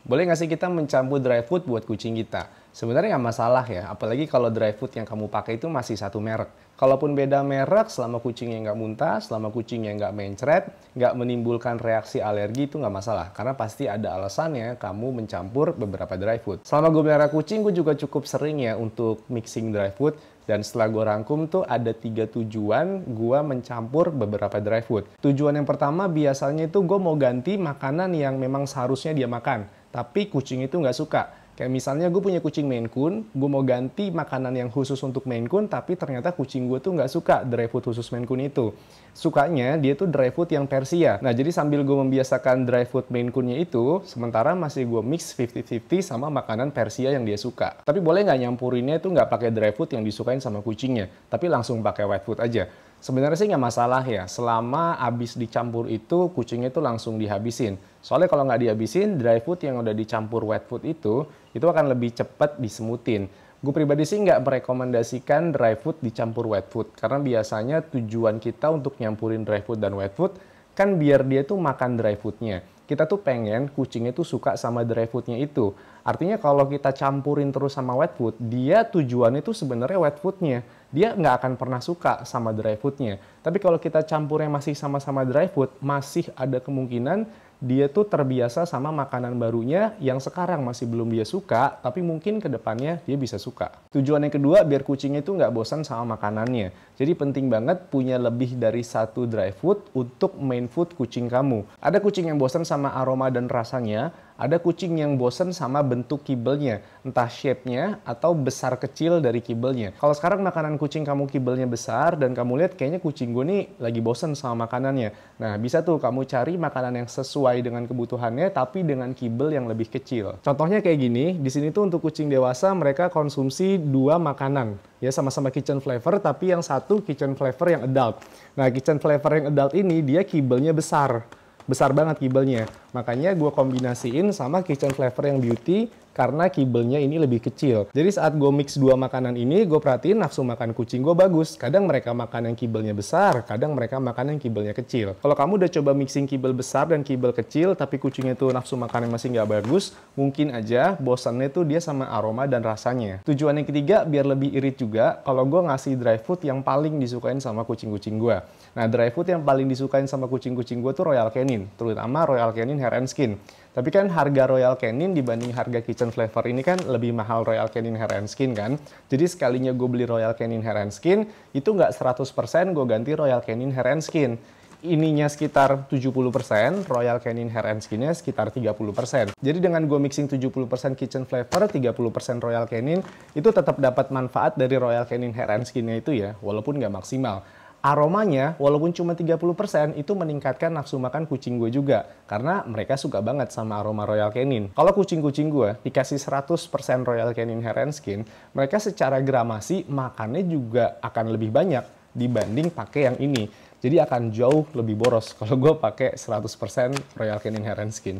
Boleh nggak sih kita mencampur dry food buat kucing kita? Sebenarnya nggak masalah ya, apalagi kalau dry food yang kamu pakai itu masih satu merek. Kalaupun beda merek, selama kucingnya nggak muntah, selama kucingnya nggak mencret, nggak menimbulkan reaksi alergi itu nggak masalah. Karena pasti ada alasannya kamu mencampur beberapa dry food. Selama gue melihara kucing, gue juga cukup sering ya untuk mixing dry food. Dan setelah gue rangkum tuh ada 3 tujuan gue mencampur beberapa dry food. Tujuan yang pertama biasanya itu gue mau ganti makanan yang memang seharusnya dia makan. Tapi kucing itu nggak suka. Kayak misalnya gue punya kucing Maine Coon, gue mau ganti makanan yang khusus untuk Maine Coon, tapi ternyata kucing gue tuh nggak suka dry food khusus Maine Coon itu. Sukanya dia tuh dry food yang Persia. Nah jadi sambil gue membiasakan dry food Maine Coon-nya itu, sementara masih gue mix 50-50 sama makanan Persia yang dia suka. Tapi boleh nggak nyampurinnya itu nggak pakai dry food yang disukain sama kucingnya, tapi langsung pakai wet food aja. Sebenarnya sih nggak masalah ya, selama habis dicampur itu kucingnya itu langsung dihabisin. Soalnya kalau nggak dihabisin, dry food yang udah dicampur wet food itu akan lebih cepat disemutin. Gue pribadi sih nggak merekomendasikan dry food dicampur wet food, karena biasanya tujuan kita untuk nyampurin dry food dan wet food kan biar dia tuh makan dry foodnya. Kita tuh pengen kucingnya tuh suka sama dry foodnya itu. Artinya kalau kita campurin terus sama wet food, dia tujuannya tuh sebenarnya wet foodnya. Dia nggak akan pernah suka sama dry foodnya. Tapi kalau kita campurnya masih sama-sama dry food, masih ada kemungkinan dia tuh terbiasa sama makanan barunya yang sekarang masih belum dia suka, tapi mungkin ke depannya dia bisa suka. Tujuan yang kedua, biar kucingnya itu nggak bosan sama makanannya. Jadi penting banget punya lebih dari satu dry food untuk main food kucing kamu. Ada kucing yang bosan sama aroma dan rasanya, ada kucing yang bosen sama bentuk kibelnya, entah shape-nya atau besar kecil dari kibelnya. Kalau sekarang makanan kucing kamu kibelnya besar dan kamu lihat kayaknya kucing gue nih lagi bosen sama makanannya. Nah, bisa tuh kamu cari makanan yang sesuai dengan kebutuhannya tapi dengan kibel yang lebih kecil. Contohnya kayak gini, di sini tuh untuk kucing dewasa mereka konsumsi 2 makanan. Ya sama-sama kitchen flavor tapi yang satu kitchen flavor yang adult. Nah, kitchen flavor yang adult ini dia kibelnya besar. Besar banget kibelnya. Makanya gue kombinasiin sama kitchen flavor yang beauty karena kibelnya ini lebih kecil. Jadi saat gue mix 2 makanan ini, gue perhatiin nafsu makan kucing gue bagus. Kadang mereka makan yang kibelnya besar, kadang mereka makan yang kibelnya kecil. Kalau kamu udah coba mixing kibel besar dan kibel kecil, tapi kucingnya tuh nafsu makannya masih nggak bagus, mungkin aja bosannya tuh dia sama aroma dan rasanya. Tujuan yang ketiga, biar lebih irit juga, kalau gue ngasih dry food yang paling disukain sama kucing-kucing gue. Nah, dry food yang paling disukain sama kucing-kucing gue tuh Royal Canin, terutama Royal Canin Hair and Skin. Tapi kan harga Royal Canin dibanding harga kitchen flavor ini kan lebih mahal Royal Canin Hair and Skin kan. Jadi sekalinya gue beli Royal Canin Hair and Skin, itu nggak 100% gue ganti Royal Canin Hair and Skin. Ininya sekitar 70%, Royal Canin Hair and Skin-nya sekitar 30%. Jadi dengan gue mixing 70% kitchen flavor, 30% Royal Canin, itu tetap dapat manfaat dari Royal Canin Hair and Skin-nya itu ya, walaupun nggak maksimal. Aromanya, walaupun cuma 30%, itu meningkatkan nafsu makan kucing gue juga. Karena mereka suka banget sama aroma Royal Canin. Kalau kucing-kucing gue dikasih 100% Royal Canin Hair and Skin, mereka secara gramasi makannya juga akan lebih banyak dibanding pakai yang ini. Jadi akan jauh lebih boros kalau gue pakai 100% Royal Canin Hair and Skin.